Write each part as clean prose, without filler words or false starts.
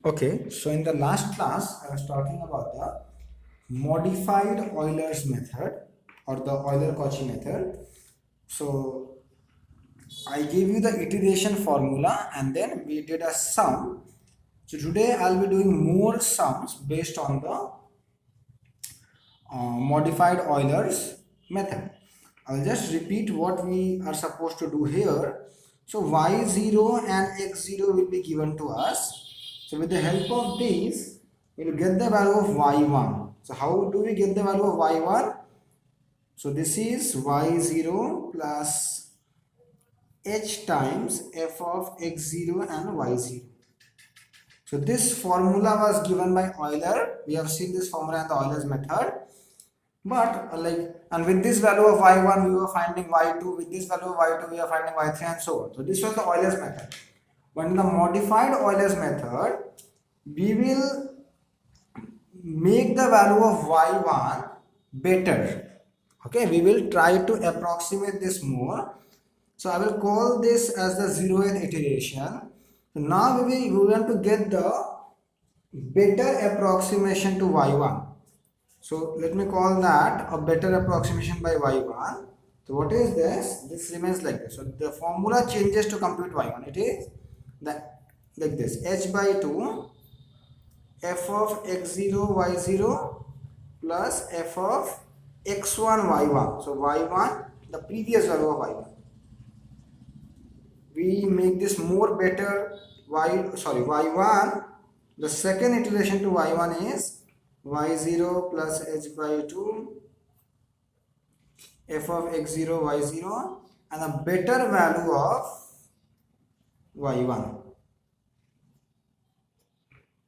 Okay, so in the last class, I was talking about the modified Euler's method or the Euler-Cauchy method. So I gave you the iteration formula and then we did a sum. So today I'll be doing more sums based on the modified Euler's method. I'll just repeat what we are supposed to do here. So y0 and x0 will be given to us. So with the help of these, we'll get the value of y1. So how do we get the value of y1? So this is y0 plus h times f of x0 and y0. So this formula was given by Euler. We have seen this formula in the Euler's method. But and with this value of y1 we were finding y2, with this value of y2 we are finding y3 and so on. So this was the Euler's method. But in the modified Euler's method, we will make the value of y1 better. Okay, we will try to approximate this more. So I will call this as the 0th iteration. So now we want to get the better approximation to y1. So let me call that a better approximation by y1. So what is this? This remains like this. So the formula changes to compute y1. It is that like this: h by 2 f of x0 y0 plus f of x1 y1. So y1, the previous value of y1. We make this more better y1. The second iteration to y1 is y0 plus h by 2 f of x0 y0 and a better value of y1.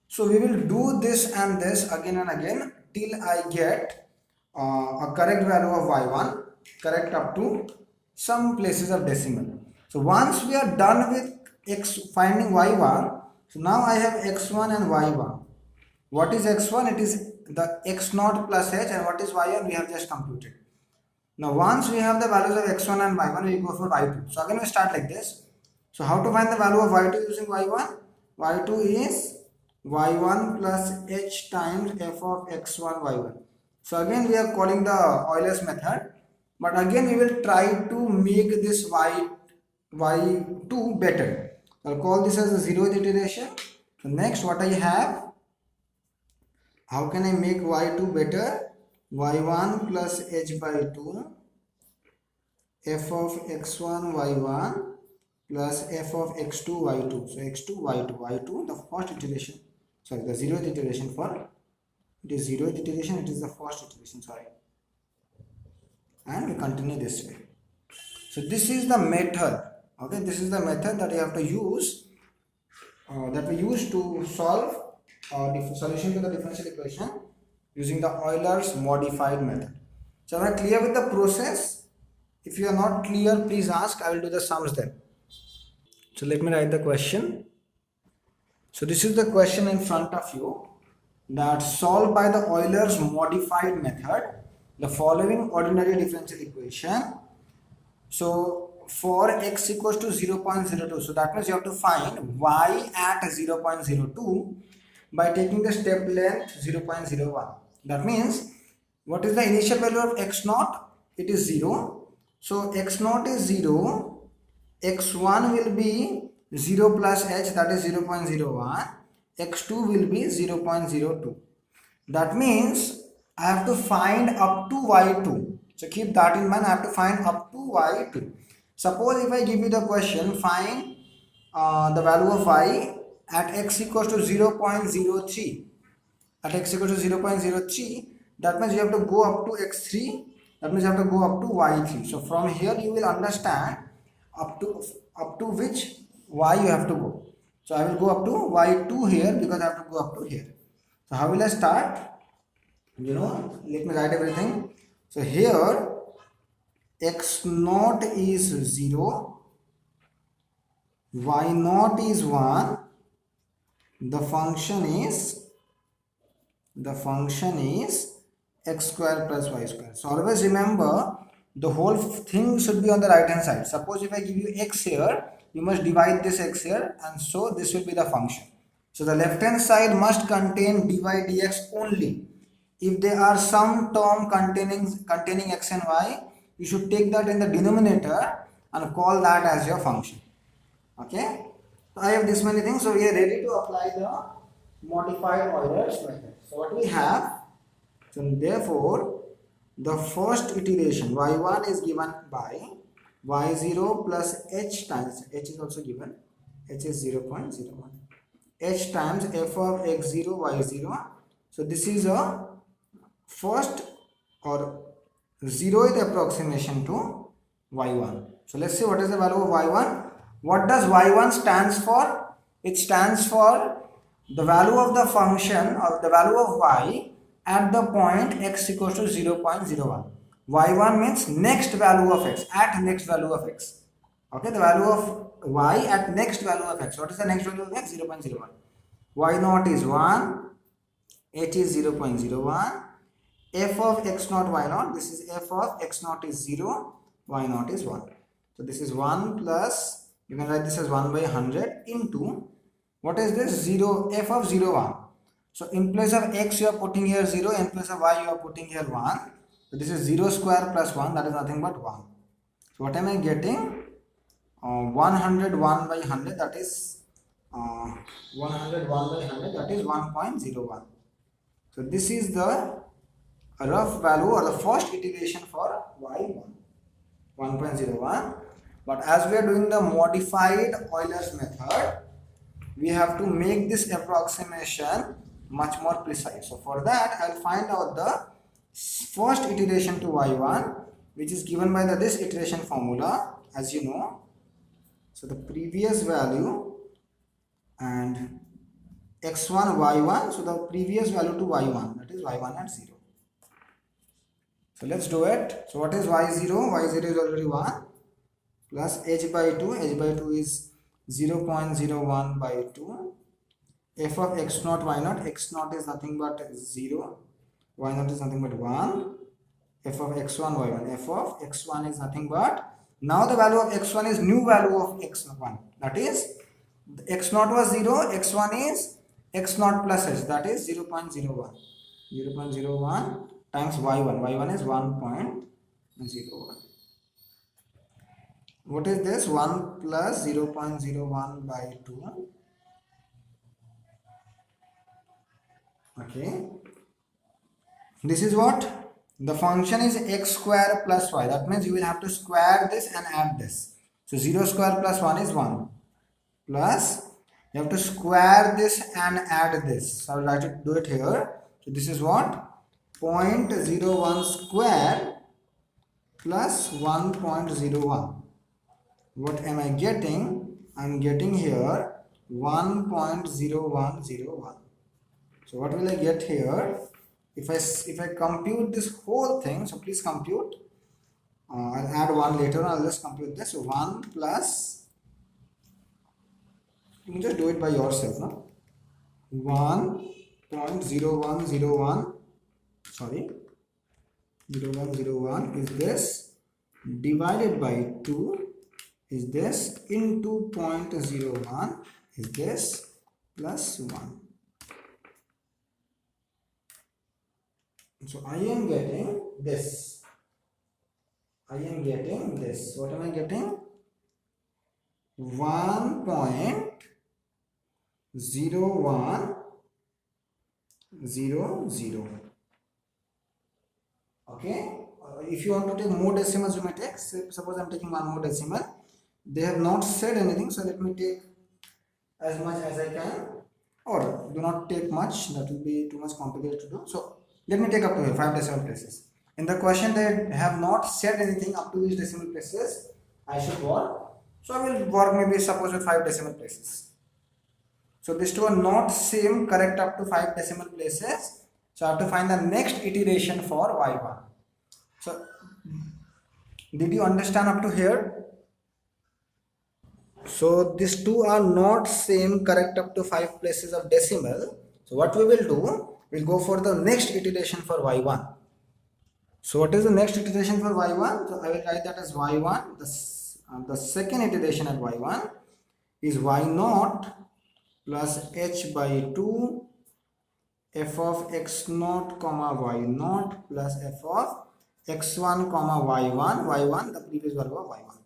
So we will do this and this again and again till I get a correct value of y1, correct up to some places of decimal. So once we are done with finding y1, so now I have x1 and y1. What is x1? It is the x0 plus h, and what is y1? We have just computed. Now once we have the values of x1 and y1, we go for y2. So again we start like this. So how to find the value of y2 using y1? y2 is y1 plus h times f of x1 y1. So again we are calling the Euler's method, but again we will try to make this y2 better. I'll call this as the 0th iteration. So next what I have, how can I make y2 better? y1 plus h by 2 f of x1 y1 plus f of x2 y2. So x2 y2, the first iteration, sorry, the 0th iteration for it is 0th iteration, it is the first iteration, sorry, and we continue this way. So this is the method. Okay, this is the method that you have to use, that we use to solve the solution to the differential equation using the Euler's modified method. So am I clear with the process? If you are not clear, please ask. I will do the sums then. So let me write the question. So this is the question in front of you, that solved by the Euler's modified method the following ordinary differential equation. So for x equals to 0.02, so that means you have to find y at 0.02 by taking the step length 0.01. That means what is the initial value of x0? It is 0. So x0 is 0. x1 will be 0 plus h, that is 0.01. x2 will be 0.02. That means I have to find up to y2. So keep that in mind. I have to find up to y2. Suppose if I give you the question, find the value of y at x equals to 0.03. At x equals to 0.03, that means you have to go up to x3. That means you have to go up to y3. So from here you will understand up to which y you have to go. So I will go up to y2 here because I have to go up to here. So how will I start? Let me write everything. So here x0 is 0, y0 is 1, the function is x square plus y square. So always remember, the whole thing should be on the right hand side. Suppose if I give you x here, you must divide this x here, and so this will be the function. So the left hand side must contain dy dx only. If there are some term containing x and y, you should take that in the denominator and call that as your function. Okay. So I have this many things. So we are ready to apply the modified Euler's method. So what we have, so therefore the first iteration y1 is given by y0 plus h times, h is also given, h is 0.01, h times f of x0 y0. So this is a first or zeroth approximation to y1. So let's see what is the value of y1. What does y1 stands for? It stands for the value of the function or the value of y at the point x equals to 0.01. y1 means next value of x, at next value of x. Okay, the value of y at next value of x. What is the next value of x? 0.01. y0 is 1, h is 0.01. f of x0 y0, this is f of x0 is 0, y0 is 1. So this is 1 plus, you can write this as 1 by 100 into, what is this? 0, f of 0, 1. So in place of x you are putting here 0, in place of y you are putting here 1. So this is 0 square plus 1, that is nothing but 1. So what am I getting? 101 by 100, that is 101 by 100, that is 1.01. So this is the rough value or the first iteration for y1, 1.01. But as we are doing the modified Euler's method, we have to make this approximation much more precise. So for that, I'll find out the first iteration to y1, which is given by this iteration formula, as you know. So the previous value and x1 y1, so the previous value to y1, that is y1 at 0. So let's do it. So what is y0? y0 is already 1 plus h by 2. h by 2 is 0.01 by 2. f of x0 y0, x0 is nothing but 0, y0 is nothing but 1. f of x1 y1, f of x1 is nothing but, now the value of x1 is new value of x1, that is x0 was 0, x1 is x0 plus h, that is 0.01. 0.01 times y1, y1 is 1.01. What is this? 1 plus 0.01 by 2. Okay. This is what? The function is x square plus y. That means you will have to square this and add this. So 0 square plus 1 is 1. Plus, you have to square this and add this. So I will write it, do it here. So this is what? 0.01 square plus 1.01. What am I getting? I am getting here 1.0101. So what will I get here? If I compute this whole thing, so please compute. I'll add 1 later on. I'll just compute this. So 1 plus, you can just do it by yourself, no? 1.0101, sorry, 0101 is this, divided by 2 is this, into 0.01 is this, plus 1. So I am getting this. I am getting this. What am I getting? 1.0100. Okay. If you want to take more decimals, you may take. Suppose I am taking one more decimal. They have not said anything, so let me take as much as I can, or do not take much. That will be too much complicated to do. So let me take up to here 5 decimal places. In the question they have not said anything up to which decimal places I should work. So I will work maybe suppose with 5 decimal places. So these two are not same correct up to 5 decimal places. So I have to find the next iteration for y1. So did you understand up to here? So these two are not same correct up to 5 places of decimal. So what we will do, we'll go for the next iteration for y1. So what is the next iteration for y1? So I will write that as y1. The second iteration at y1 is y0 plus h by 2 f of x naught comma y naught plus f of x1 comma y1 the previous value of y1.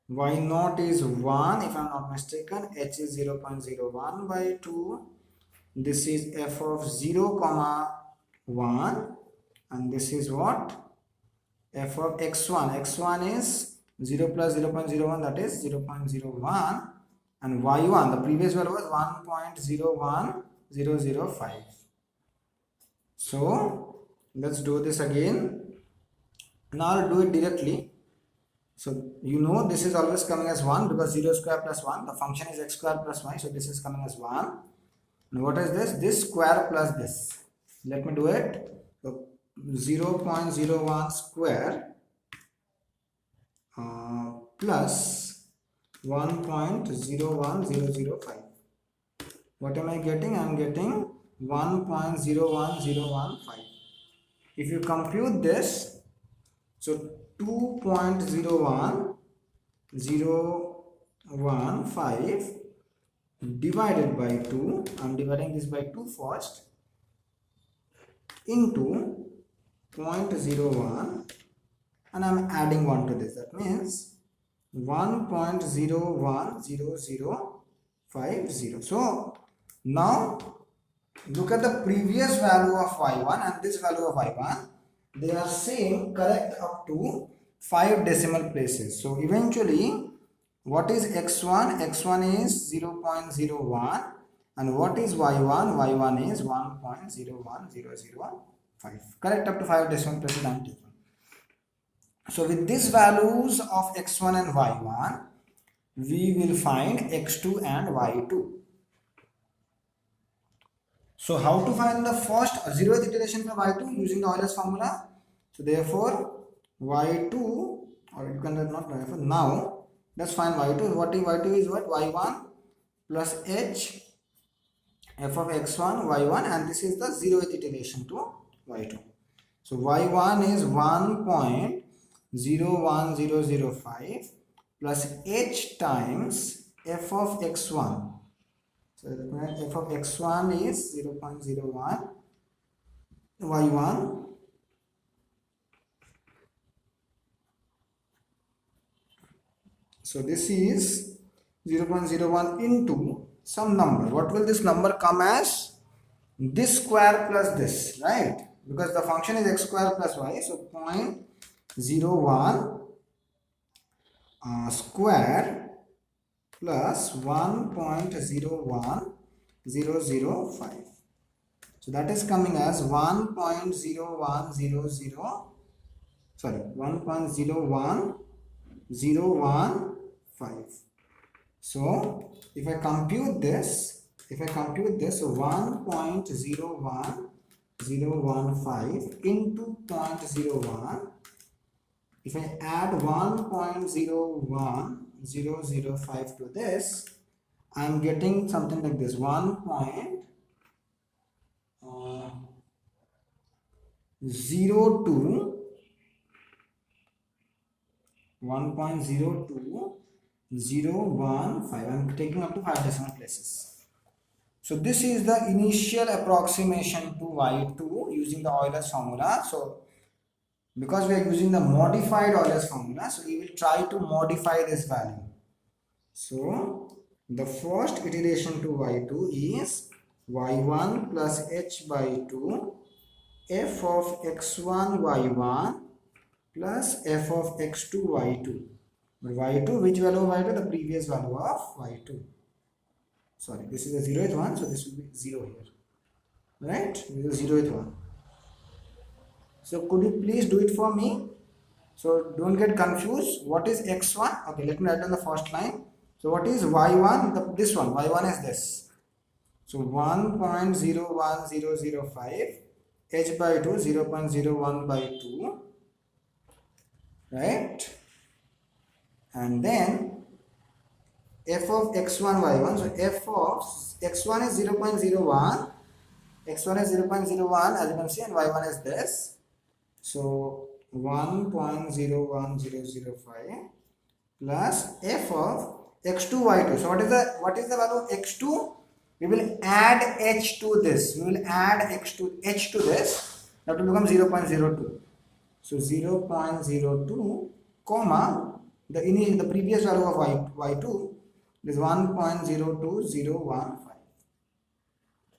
Y naught is 1 if I am not mistaken, h is 0.01 by 2. This is f of 0 comma 1 and this is what? F of x1 is 0 plus 0.01, that is 0.01, and y1 the previous value was 1.01005. So let's do this again. Now I'll do it directly. So you know this is always coming as 1 because 0 square plus 1, the function is x square plus y, so this is coming as 1. And what is this? This square plus this. Let me do it. So 0.01 square plus 1.01005. What am I getting? I am getting 1.01015. If you compute this, so 2.01015 divided by 2, I am dividing this by 2 first, into 0.01 and I am adding 1 to this, that means 1.010050. So now look at the previous value of y1 and this value of y1, they are same, correct up to 5 decimal places. So eventually what is x1? x1 is 0.01 and what is y1? y1 is 1.01005. Correct up to 5 decimal places I am taking. So with these values of x1 and y1, we will find x2 and y2. So how to find the first 0th iteration for y2 using the Euler's formula? So therefore y2, or you can not therefore, now let's find y2. What is y2 is what? y1 plus h f of x1 y1, and this is the 0th iteration to y2. So y1 is 1.01005 plus h times f of x1. So f of x1 is 0.01 y1 so this is 0.01 into some number. What will this number come as? This square plus this, right? Because the function is x square plus y, so 0.01 square plus 1.01005. So that is coming as 1.01015. So if I compute this, so 1.01015 into 0.01, if I add 1.01005 to this, I am getting something like this, 1.02 1.02015. I am taking up to 5 decimal places. So this is the initial approximation to y2 using the Euler's formula. So because we are using the modified Euler's formula, so we will try to modify this value. So the first iteration to y2 is y1 plus h by 2 f of x1 y1 plus f of x2 y2. But y2, which value of y2? The previous value of y2. Sorry, this is the 0th one, so this will be 0 here. Right? This is the 0th one. So could you please do it for me? So don't get confused. What is x1? Okay, let me write on the first line. So what is y1? This one. y1 is this. So 1.01005 h by 2 0.01 by 2. Right? And then f of x1 y1. So f of x1 is 0.01. x1 is 0.01 as you can see, and y1 is this. So 1.01005 plus f of x2 y2. So what is the value of x2? We will add h to this. We will add h to this. That will become 0.02. So 0.02 comma the previous value of y2 is 1.02015.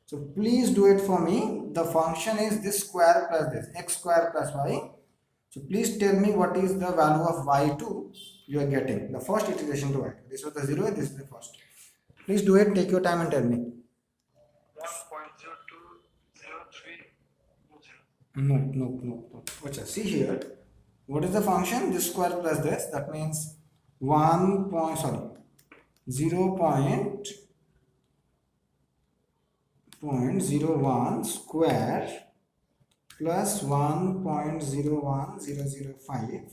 So please do it for me. The function is this square plus this x square plus y. So please tell me what is the value of y2 you are getting. The first iteration to y2. This was the 0, this is the first. Please do it, take your time and tell me. 1.0203. No. Okay, see here. What is the function? This square plus this. That means 0.01 square plus 1.01005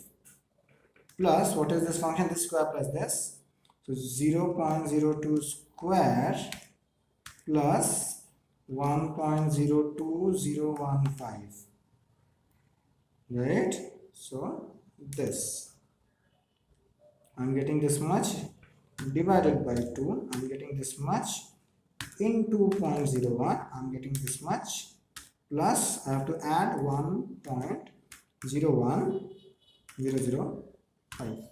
plus what is this function? This square plus this. So 0.02 square plus 1.02015. Right? So this I'm getting this much divided by 2. I'm getting this much into 0.01. I'm getting this much plus I have to add 1.01005.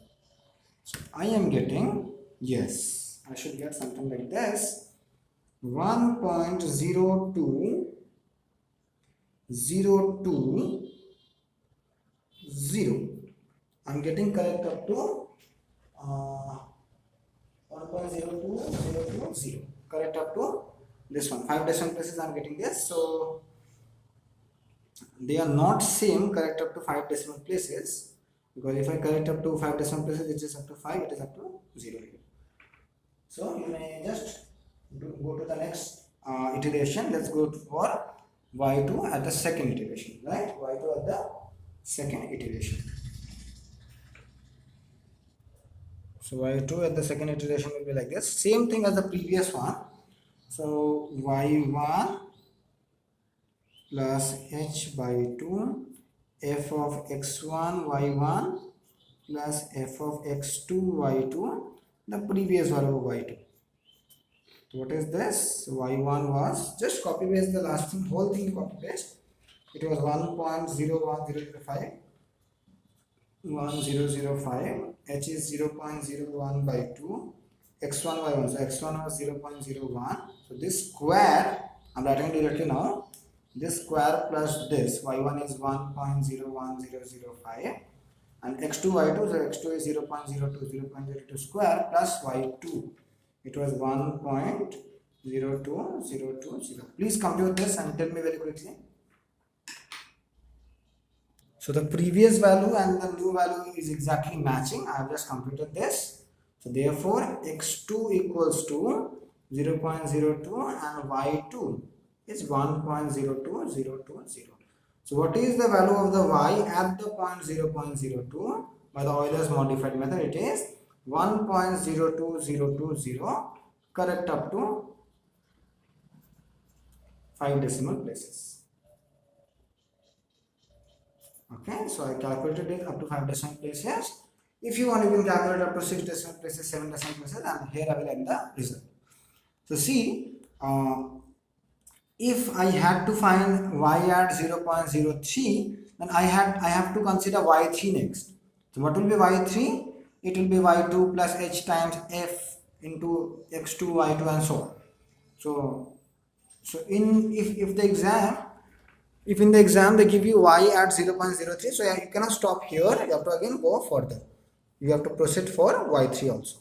So I am getting, yes, I should get something like this, 1.0202 I'm getting correct up to 1.02020, correct up to this one. 5 decimal places I'm getting this, so they are not same correct up to 5 decimal places, because if I correct up to 5 decimal places, it is up to 5, it is up to 0 here. So you may just go to the next iteration. Let's go for y2 at the second iteration, right? y2 at the second iteration. So y2 at the second iteration will be like this. Same thing as the previous one. So y1 plus h by 2 f of x1 y1 plus f of x2 y2, the previous value of y2. So what is this? Y1 was, just copy paste the last thing, whole thing copy paste. It was 1.01005, 1005, h is 0.01 by 2, x1 y1, so x1 was 0.01. So this square, I'm writing directly now, this square plus this, y1 is 1.01005 and x2 y2, so x2 is 0.02 square plus y2, it was 1.02020. Please compute this and tell me very quickly. So the previous value and the new value is exactly matching. I have just computed this. So therefore x2 equals to 0.02 and y2 is 1.02020. So what is the value of the y at the point 0.02 by the Euler's modified method? It is 1.02020, correct up to 5 decimal places. Okay, so I calculated it up to 5 decimal places. If you want, you can calculate up to 6 decimal places, 7 decimal places, and here I will end the result. So see, if I had to find y at 0.03, then I have to consider y3 next. So what will be y3? It will be y2 plus h times f into x2 y2 and so on. So if in the exam they give you y at 0.03, so you cannot stop here, you have to again go further. You have to proceed for y3 also.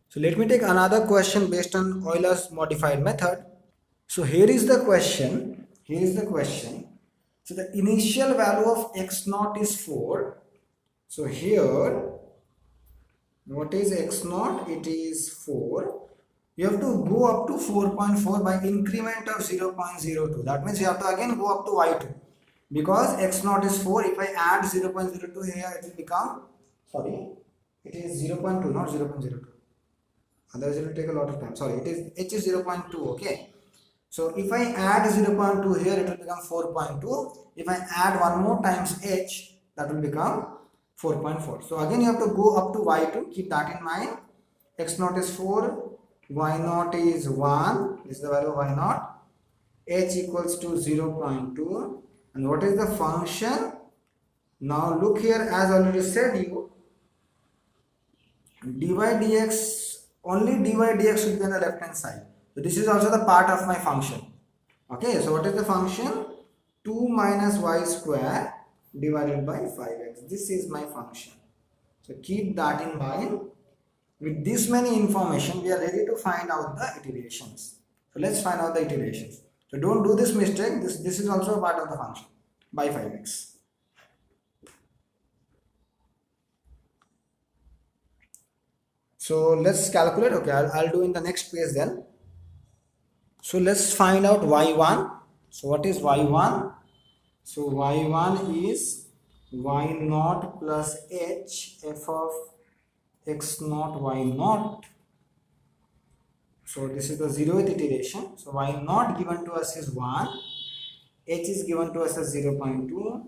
So let me take another question based on Euler's modified method. So here is the question. So the initial value of x0 is 4. So here, what is x0? It is 4. You have to go up to 4.4 by increment of 0.02. That means you have to again go up to y2. Because x0 is 4, if I add 0.02 here, it will become, sorry, it is 0.2, not 0.02. Otherwise it will take a lot of time. Sorry, it is h is 0.2, okay. So if I add 0.2 here, it will become 4.2. If I add one more times h, that will become 4.4. So again you have to go up to y2, keep that in mind. x naught is 4, y naught is 1, this is the value of y naught, h equals to 0.2, and what is the function? Now look here, as already said you, dy dx, only dy dx should be on the left hand side. So this is also the part of my function. Okay, so what is the function? 2 minus y square divided by 5x. This is my function. So keep that in mind. With this many information, we are ready to find out the iterations. So let's find out the iterations. So don't do this mistake. This is also a part of the function by 5x. So let's calculate. Okay, I'll do in the next page then. So let's find out y1. So what is y1? So y1 is y naught plus h f of x naught y naught. So this is the 0th iteration. So y naught given to us is 1, h is given to us as 0.2,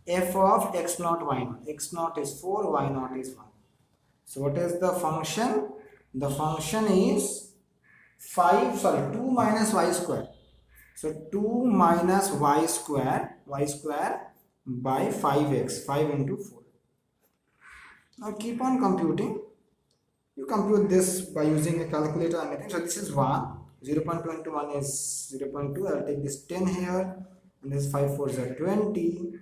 f of x naught y naught. X naught is 4, y naught is 1. So what is the function? The function is 2 minus y square. So 2 minus y square by 5x, 5 into 4. Now keep on computing. You compute this by using a calculator and everything. So this is 1, 0.2 into 1 is 0.2. I will take this 10 here, and this 5 4s are 20,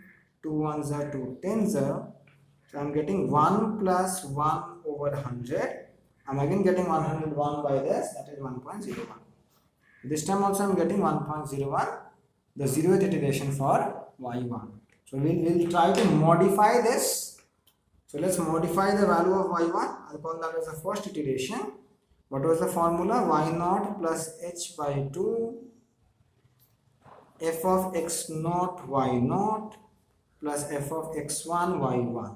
2 1s are 2 10s are. So I am getting 1 plus 1 over 100. I am again getting 101 by this, that is 1.01. This time also I am getting 1.01, the 0th iteration for y1. So we will try to modify this. So let's modify the value of y1. I'll call that as the first iteration. What was the formula? Y naught plus h by 2 f of x naught y naught plus f of x1 y1.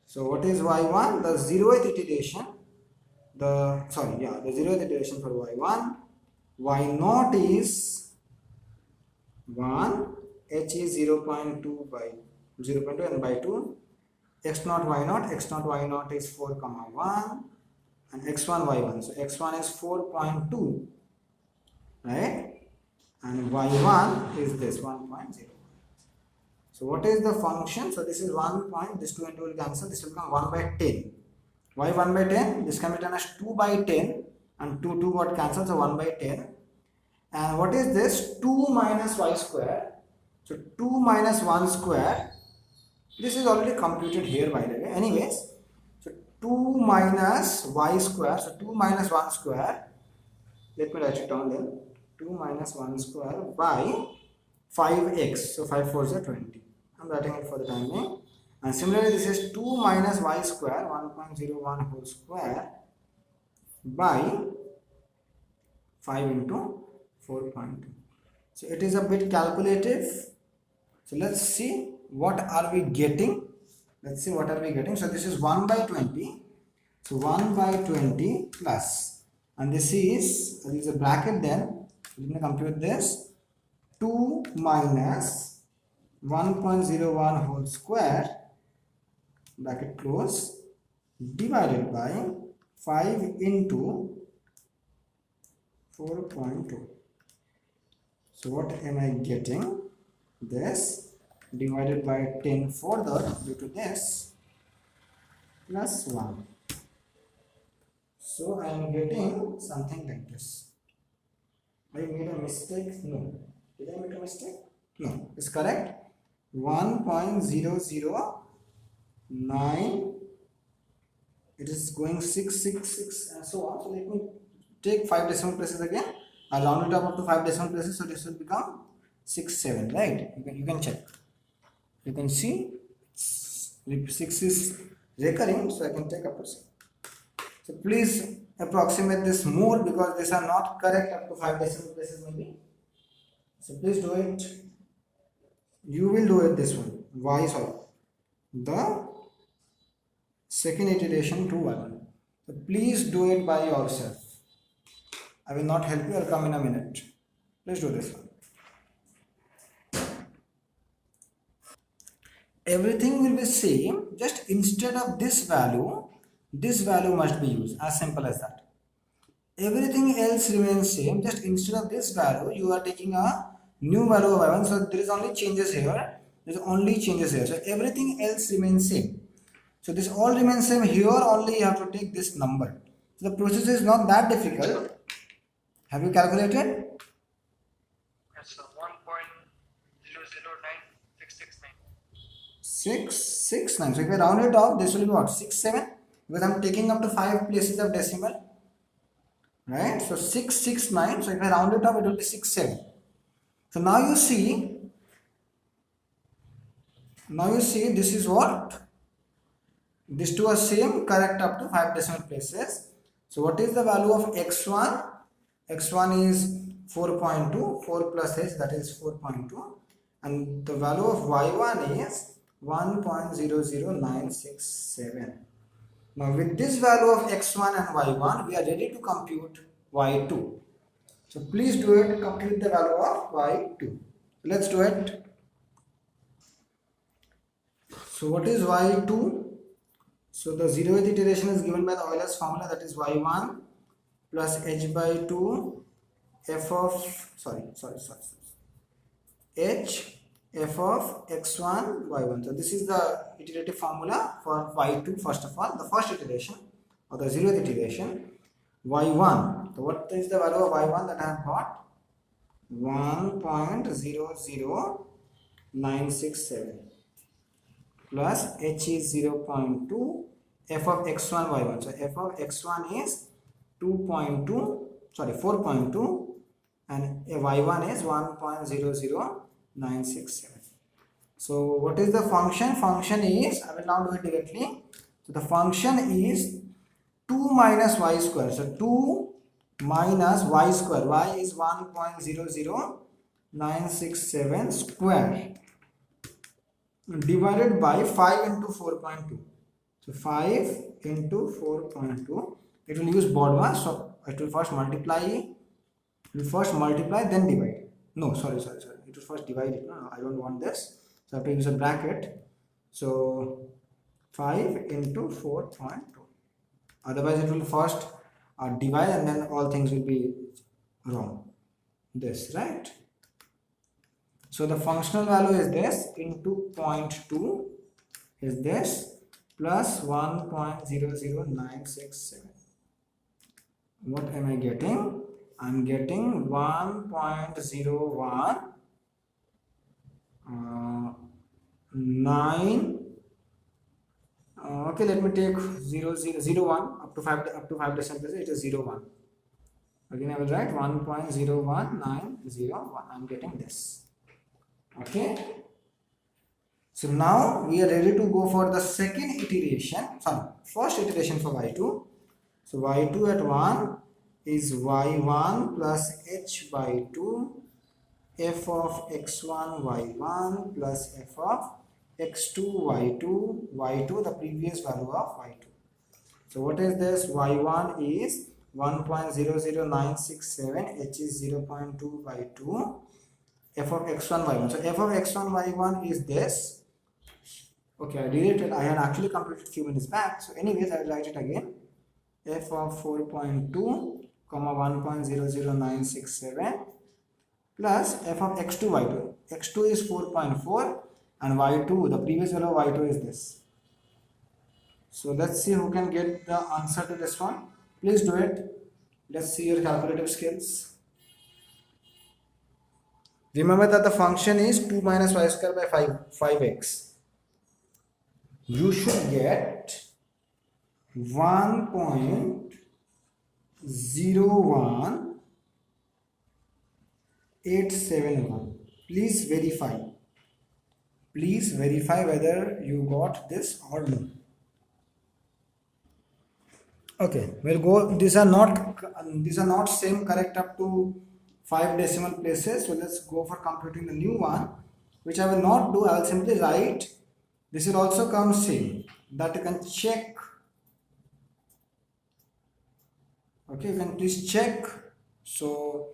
So what is y1? The 0th iteration. The 0th iteration for y1. Y naught is 1, h is 0.2 by 0.2 and by 2. X naught y naught is 4 comma 1, and x1 y1. So x1 is 4.2, right? And y1 is this 1.0. So what is the function? So this is 1 point, this 2 and 2 will cancel, this will become 1 by 10. Why 1 by 10? This can be done as 2 by 10, and 2 got cancelled, so 1 by 10. And what is this? 2 minus y square. So 2 minus 1 square. This is already computed here, by the way. Anyways, so 2 minus y square. So 2 minus 1 square. Let me write it down then. 2 minus 1 square by 5x. So 5 4s are 20. I'm writing it for the time being. And similarly, this is 2 minus y square, 1.01 whole square by 5 into 4.2. So it is a bit calculative. So let's see what are we getting. Let's see what are we getting. So this is 1 by 20. So 1 by 20 plus, and this is, there is a bracket then. Let me compute this. 2 minus 1.01 whole square, bracket close, divided by 5 into 4.2. So what am I getting? This divided by 10 further due to this plus 1. So I am getting something like this. I made a mistake? No. Did I make a mistake? No. It's correct. 1.009. It is going 666 and so on. So let me take 5 decimal places again. I'll round it up to 5 decimal places. So this will become 67, right? You can check. You can see 6 is recurring, so I can take up to 6. So please approximate this more, because these are not correct up to 5 decimal places maybe. So please do it. You will do it this one. The second iteration to y1. So please do it by yourself. I will not help you. I'll come in a minute. Please do this one. Everything will be same, just instead of this value this value must be used, as simple as that. Everything else remains same, just instead of this value you are taking a new value of y1, so there is only changes here, so everything else remains same. So this all remains same, here only you have to take this number. So the process is not that difficult. Have you calculated? Yes, sir. 1.009669. 669. So if I round it off, this will be what? 67? Because I'm taking up to 5 places of decimal. Right? So 669. So if I round it off, it will be 67. So now you see this is what? These two are same, correct up to 5 decimal places. So what is the value of x1? x1 is 4.2, 4 plus h, that is 4.2, and the value of y1 is 1.00967. Now with this value of x1 and y1, we are ready to compute y2. So please do it, compute the value of y2. Let's do it. So what is y2? So the 0th iteration is given by the Euler's formula, that is y1 plus h by 2 f of h f of x1 y1. So this is the iterative formula for y2. First of all, the first iteration or the 0th iteration, y1. So what is the value of y1 that I have got? 1.00967 plus h is 0.2, f of x1 y1. So f of x1 is 4.2, and y1 is 1.00967. So what is the function? Function is, I will now do it directly. So the function is 2 minus y square. So 2 minus y square. Y is 1.00967 square divided by 5 into 4.2. So 5 into 4.2. It will use BODMAS. So it will first multiply, then divide. No, sorry. It will first divide it. No, I don't want this. So I have to use a bracket. So 5 into 4.2. Otherwise it will first divide and then all things will be wrong. This, right? So the functional value is this into 0.2 is this plus 1.00967. What am I getting? I'm getting 1.019. Okay, let me take 0.001 up to 5 decimal places. It is 0.1. Again I will write 1.01901. I'm getting this. Okay. So now we are ready to go for the first iteration for y2. So y2 at 1 is y1 plus h by 2 f of x1 y1 plus f of x2 y2, the previous value of y2. So what is this? y1 is 1.00967, h is 0.2 by 2, f of x1 y1. So f of x1 y1 is this. Okay, I did it. I had actually computed a few minutes back. So anyways, I will write it again. F of 4.2 comma 1.00967 plus f of x2 y2. x2 is 4.4 and y2, the previous value of y2 is this. So let's see who can get the answer to this one. Please do it. Let's see your calculative skills. Remember that the function is 2 minus y square by 5x. You should get 1.01871. Please verify whether you got this or no. Okay, we'll go. These are not same correct up to 5 decimal places. So let's go for computing the new one, which I will not do. I will simply write. This will also come same, that you can check. Okay, you can please check. So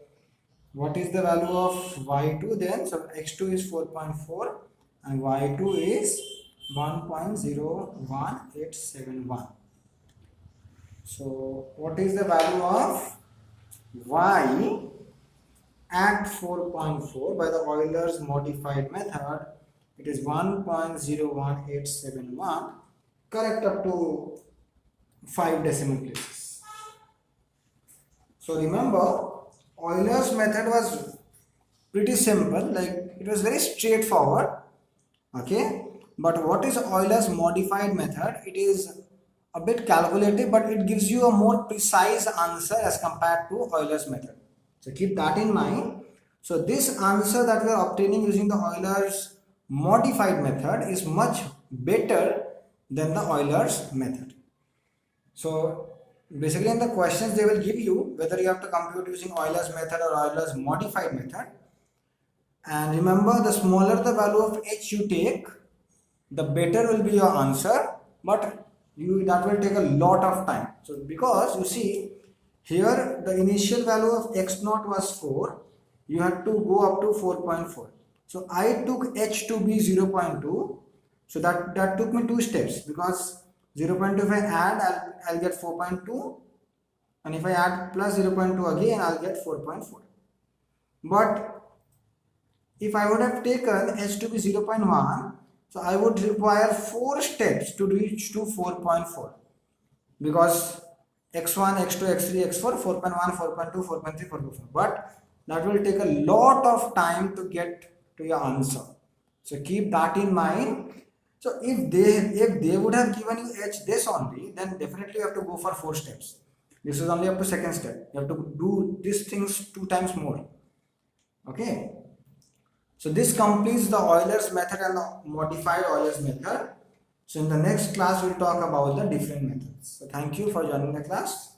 what is the value of y2 then? So x2 is 4.4 and y2 is 1.01871. So what is the value of y at 4.4 by the Euler's modified method? It is 1.01871, correct up to 5 decimal places. So remember, Euler's method was pretty simple, like it was very straightforward. Okay, but what is Euler's modified method? It is a bit calculative, but it gives you a more precise answer as compared to Euler's method. So keep that in mind. So this answer that we are obtaining using the Euler's modified method is much better than the Euler's method. So basically in the questions they will give you whether you have to compute using Euler's method or Euler's modified method. And remember, the smaller the value of h you take, the better will be your answer, but that will take a lot of time. So because you see here the initial value of x naught was 4, you had to go up to 4.4. So I took h to be 0.2, so that took me 2 steps, because 0.2 if I add, I'll get 4.2, and if I add plus 0.2 again, I'll get 4.4. But if I would have taken h to be 0.1, so I would require 4 steps to reach to 4.4, because x1, x2, x3, x4, 4.1, 4.2, 4.3, 4.4. But that will take a lot of time to get to your answer. So keep that in mind. So if they would have given you h this only, then definitely you have to go for 4 steps. This is only up to second step. You have to do these things 2 times more. Okay. So this completes the Euler's method and the modified Euler's method. So in the next class, we'll talk about the different methods. So thank you for joining the class.